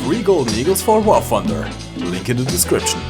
3 Golden Eagles for War Thunder. Link in the description.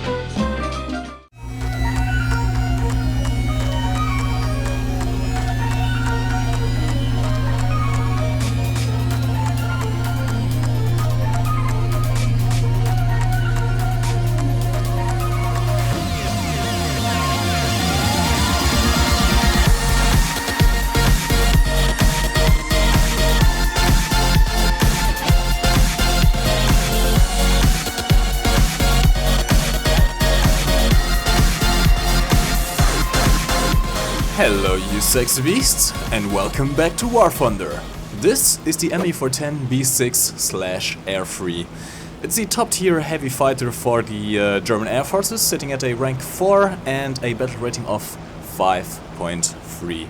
Hello you sexy beasts, and welcome back to War Thunder. This is the Me410 B-6/Air 3. It's the top tier heavy fighter for the German Air Forces, sitting at a rank 4 and a battle rating of 5.3.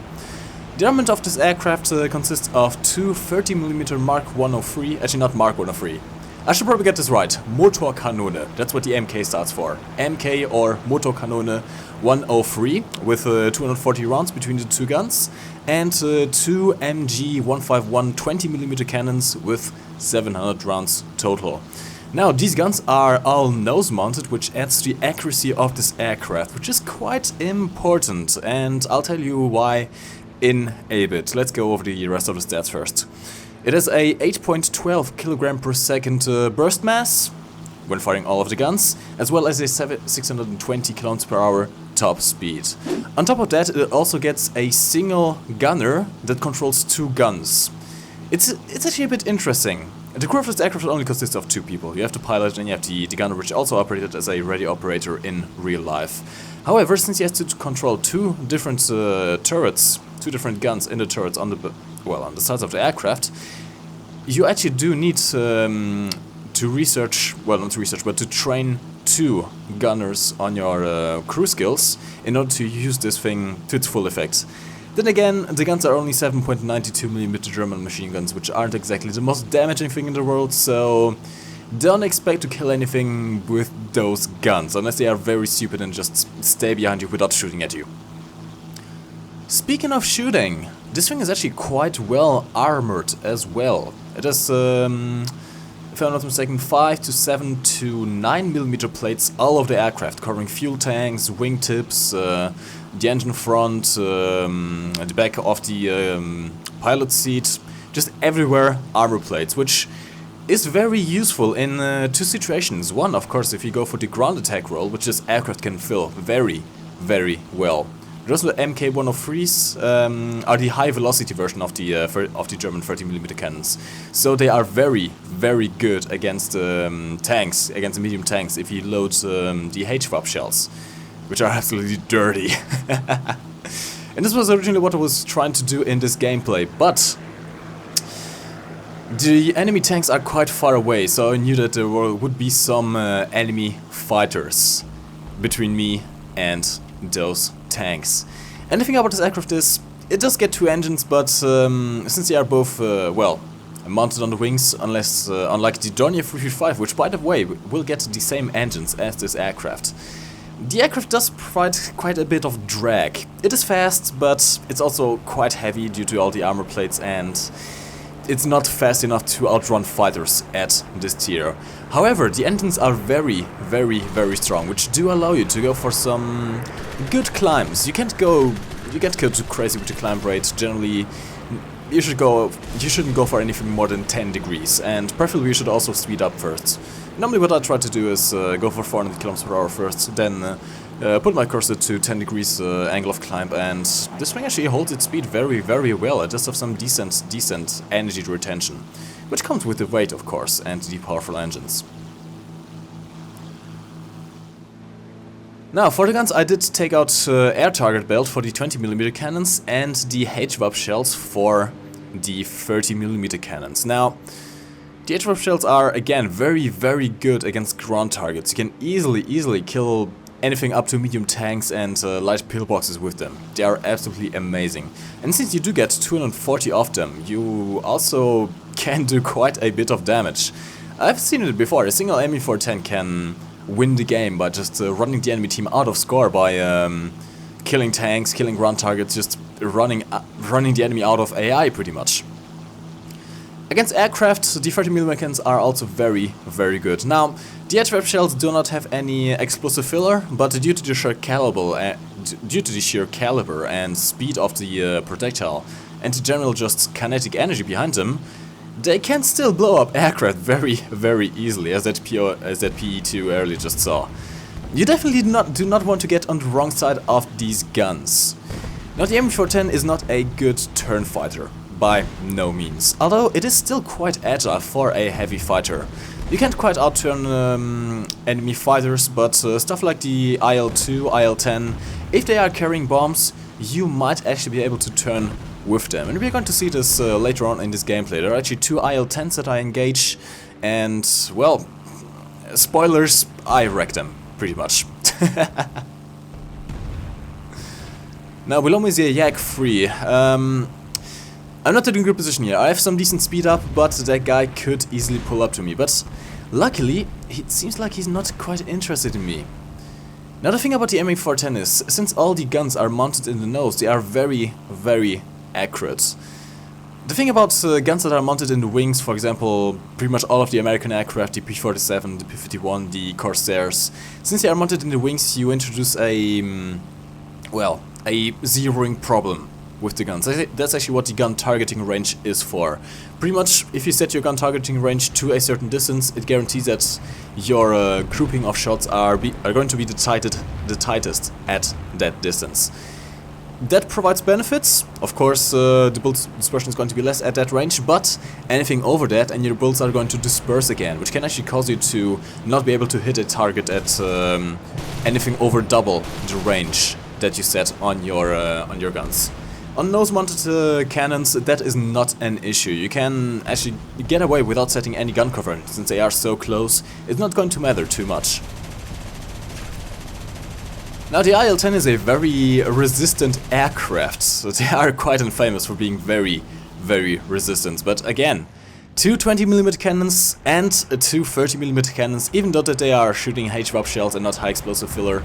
The armament of this aircraft consists of two 30mm Mark 103, actually not Mark 103. I should probably get this right. Motorkanone, that's what the MK stands for. MK or Motorkanone 103 with 240 rounds between the two guns, and two MG 151 20mm cannons with 700 rounds total. Now these guns are all nose mounted, which adds to the accuracy of this aircraft, which is quite important, and I'll tell you why in a bit. Let's go over the rest of the stats first. It has a 8.12 kg per second burst mass when firing all of the guns, as well as a 620 km per hour top speed. On top of that, it also gets a single gunner that controls two guns. It's actually a bit interesting. The crew of this aircraft only consists of two people. You have the pilot and you have the gunner, which also operated as a radio operator in real life. However, since he has to control two different turrets, two different guns in the turrets on the sides of the aircraft, you actually do need to train two gunners on your crew skills in order to use this thing to its full effect. Then again, the guns are only 7.92mm German machine guns, which aren't exactly the most damaging thing in the world, so don't expect to kill anything with those guns, unless they are very stupid and just stay behind you without shooting at you. Speaking of shooting, this thing is actually quite well armored as well. It has, if I'm not mistaken, 5 to 7 to 9mm plates all over the aircraft, covering fuel tanks, wingtips, the engine front, the back of the pilot seat, just everywhere armor plates, which is very useful in two situations. One, of course, if you go for the ground attack role, which this aircraft can fill very, very well. Those MK103s are the high velocity version of the German 30mm cannons. So they are very, very good against tanks, against the medium tanks, if you load the HVAP shells, which are absolutely dirty. And this was originally what I was trying to do in this gameplay, but the enemy tanks are quite far away, so I knew that there would be some enemy fighters between me and those tanks. And the thing about this aircraft is, it does get two engines, but since they are both, mounted on the wings, unlike the Dornier 335, which by the way will get the same engines as this aircraft, the aircraft does provide quite a bit of drag. It is fast, but it's also quite heavy due to all the armor plates, and it's not fast enough to outrun fighters at this tier. However, the engines are very, very, very strong, which do allow you to go for some good climbs. You can't go too crazy with the climb rate. Generally, you shouldn't go for anything more than 10 degrees, and preferably you should also speed up first. Normally what I try to do is go for 400 km per hour first, then put my cursor to 10 degrees angle of climb, and this thing actually holds its speed very, very well. It does have some decent energy retention, which comes with the weight, of course, and the powerful engines. Now, for the guns, I did take out air target belt for the 20mm cannons and the HVAP shells for the 30mm cannons. Now, the HVAP shells are, again, very, very good against ground targets. You can easily kill anything up to medium tanks and light pillboxes with them. They are absolutely amazing. And since you do get 240 of them, you also can do quite a bit of damage. I've seen it before. A single Me410 can win the game by just running the enemy team out of score by killing tanks, killing ground targets, just running the enemy out of AI pretty much. Against aircraft, the 30mm cannons are also very, very good. Now, the aircraft shells do not have any explosive filler, but due to the sheer caliber and speed of the projectile, and the general just kinetic energy behind them, they can still blow up aircraft very, very easily, as that PE2 earlier just saw. You definitely do not want to get on the wrong side of these guns. Now, the ME410 is not a good turn fighter, by no means, although it is still quite agile for a heavy fighter. You can't quite outturn enemy fighters, but stuff like the IL-2, IL-10, if they are carrying bombs, you might actually be able to turn with them. And we're going to see this later on in this gameplay. There are actually 2 IL-10s that I engage, and, well, spoilers, I wreck them, pretty much. Now, below me is a Yak 3. I'm not in a good position here. I have some decent speed up, but that guy could easily pull up to me. But luckily, it seems like he's not quite interested in me. Now, the thing about the ME410 is, since all the guns are mounted in the nose, they are very, very accurate. The thing about guns that are mounted in the wings, for example, pretty much all of the American aircraft, the P-47, the P-51, the Corsairs, since they are mounted in the wings, you introduce a, well, a zeroing problem with the guns. That's actually what the gun targeting range is for. Pretty much, if you set your gun targeting range to a certain distance, it guarantees that your grouping of shots are going to be the tightest at that distance. That provides benefits. Of course, the bullet dispersion is going to be less at that range, but anything over that and your bullets are going to disperse again, which can actually cause you to not be able to hit a target at anything over double the range that you set on your guns. On nose-mounted cannons, that is not an issue. You can actually get away without setting any gun cover, since they are so close. It's not going to matter too much. Now, the IL-10 is a very resistant aircraft, so they are quite infamous for being very, very resistant. But again, 2 20mm cannons and 2 30mm cannons, even though that they are shooting HVAP shells and not high explosive filler.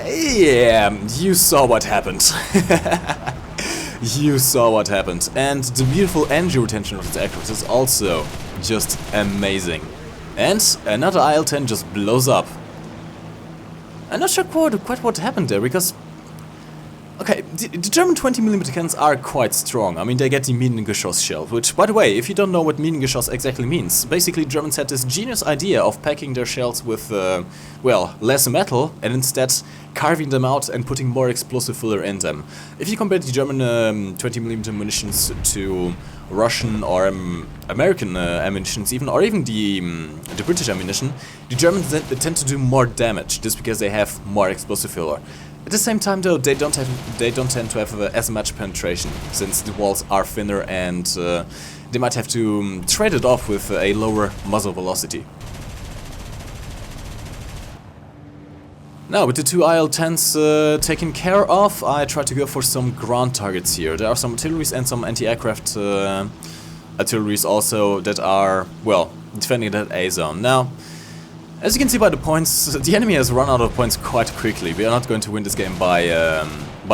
Yeah, you saw what happened. You saw what happened. And the beautiful energy retention of this aircraft is also just amazing. And another IL-10 just blows up. I'm not sure quite what happened there, because... Okay, the German 20mm cannons are quite strong. I mean, they get the Minengeschoss shell, which, by the way, if you don't know what Minengeschoss exactly means, basically Germans had this genius idea of packing their shells with, well, less metal, and instead carving them out and putting more explosive filler in them. If you compare the German 20mm munitions to Russian or American ammunitions even, or even the British ammunition, the Germans tend to do more damage, just because they have more explosive filler. At the same time, though, they don't tend to have as much penetration, since the walls are thinner and they might have to trade it off with a lower muzzle velocity. Now, with the 2 IL-10s taken care of, I try to go for some ground targets here. There are some artilleries and some anti-aircraft artilleries also that are, well, defending that A zone. Now, as you can see by the points, the enemy has run out of points quite quickly. We are not going to win this game by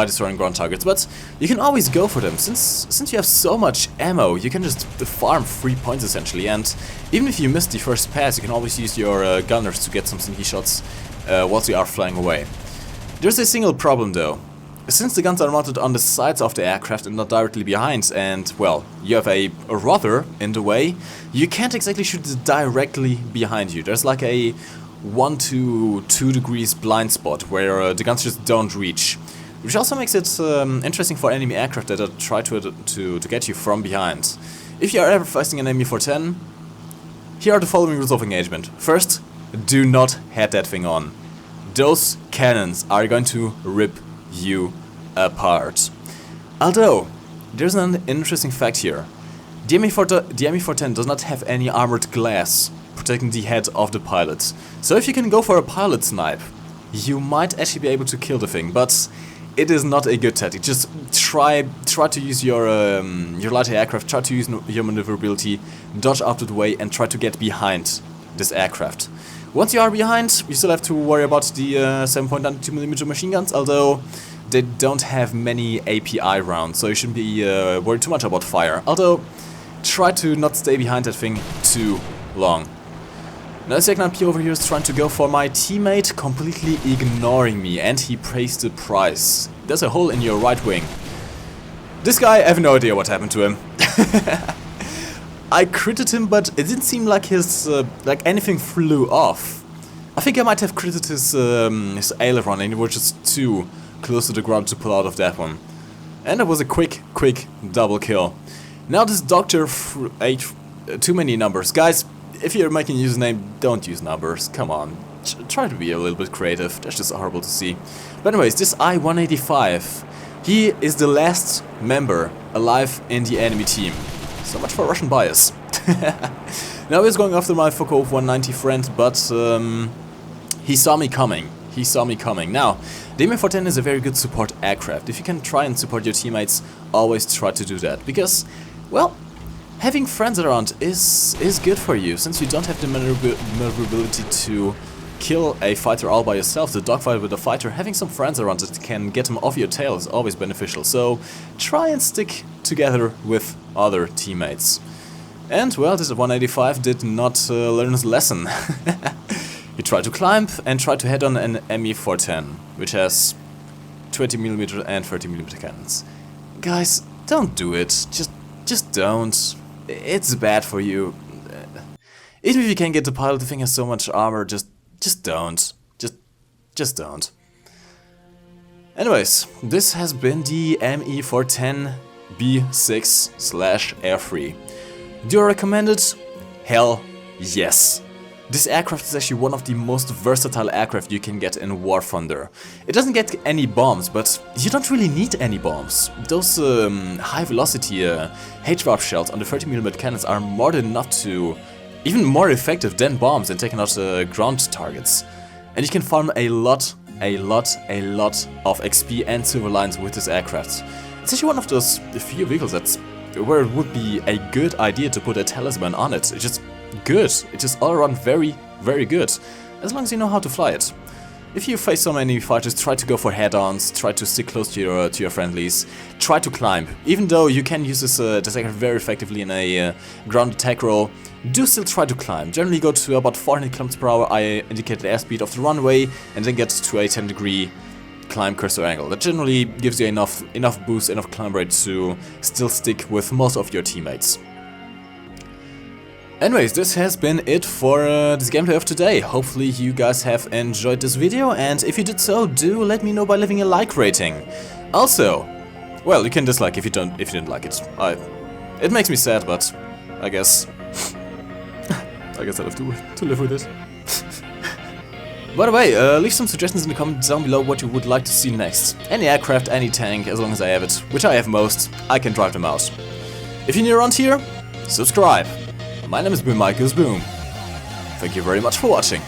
destroying ground targets, but you can always go for them. Since you have so much ammo, you can just farm 3 points essentially, and even if you miss the first pass, you can always use your gunners to get some sneaky shots whilst you are flying away. There's a single problem though. Since the guns are mounted on the sides of the aircraft and not directly behind, and, well, you have a rudder in the way, you can't exactly shoot directly behind you. There's like a 1 to 2 degrees blind spot where the guns just don't reach. Which also makes it interesting for enemy aircraft that try to get you from behind. If you are ever facing an ME410, here are the following rules of engagement. First, do not head that thing on. Those cannons are going to rip you apart. Although, there's an interesting fact here. The ME410 does not have any armored glass protecting the head of the pilot. So if you can go for a pilot snipe, you might actually be able to kill the thing, but it is not a good tactic. Just try to use your lighter aircraft, try to use your maneuverability, dodge out of the way and try to get behind this aircraft. Once you are behind, you still have to worry about the 7.92mm machine guns, although they don't have many API rounds, so you shouldn't be worried too much about fire. Although, try to not stay behind that thing too long. Now Seg9P over here is trying to go for my teammate, completely ignoring me, and he pays the price. There's a hole in your right wing. This guy, I have no idea what happened to him. I critted him, but it didn't seem like his like anything flew off. I think I might have critted his aileron, and he was just too close to the ground to pull out of that one. And it was a quick double kill. Now this doctor ate too many numbers. Guys, if you're making a username, don't use numbers. Come on, try to be a little bit creative. That's just horrible to see. But anyways, this I-185, he is the last member alive in the enemy team. So much for Russian bias. Now he's going after my Focke 190 friend, but he saw me coming. He saw me coming. Now, the ME-410 is a very good support aircraft. If you can try and support your teammates, always try to do that. Because, well, having friends around is good for you, since you don't have the maneuverability to kill a fighter all by yourself, the dogfight with a fighter. Having some friends around that can get him off your tail is always beneficial, so try and stick together with other teammates. And, well, this 185 did not learn his lesson. He tried to climb and tried to head on an ME-410, which has 20mm and 30mm cannons. Guys, don't do it. Just don't. It's bad for you. Even if you can get the pilot, the thing has so much armor, just don't. Just don't. Anyways, this has been the ME-410 B-6/Air3. Do I recommend it? Hell yes. This aircraft is actually one of the most versatile aircraft you can get in War Thunder. It doesn't get any bombs, but you don't really need any bombs. Those high velocity H-warp shells on the 30mm cannons are more than enough to, even more effective than bombs in taking out ground targets. And you can farm a lot of XP and silver lines with this aircraft. It's actually one of those few vehicles where it would be a good idea to put a talisman on it. It's just good. It's just all around very good, as long as you know how to fly it. If you face so many fighters, try to go for head-ons, try to stick close to your friendlies, try to climb. Even though you can use this aircraft very effectively in a ground attack role, do still try to climb. Generally go to about 400 km/h, I indicate the airspeed of the runway, and then get to a 10-degree climb cursor angle. That generally gives you enough boost, enough climb rate to still stick with most of your teammates. Anyways, this has been it for this gameplay of today. Hopefully you guys have enjoyed this video, and if you did so, do let me know by leaving a like rating. Also, well, you can dislike if you didn't like it. It makes me sad, but I guess I have to live with it. By the way, leave some suggestions in the comments down below what you would like to see next. Any aircraft, any tank, as long as I have it, which I have most, I can drive them out. If you're new around here, subscribe. My name is MikeGoesBoom. Thank you very much for watching.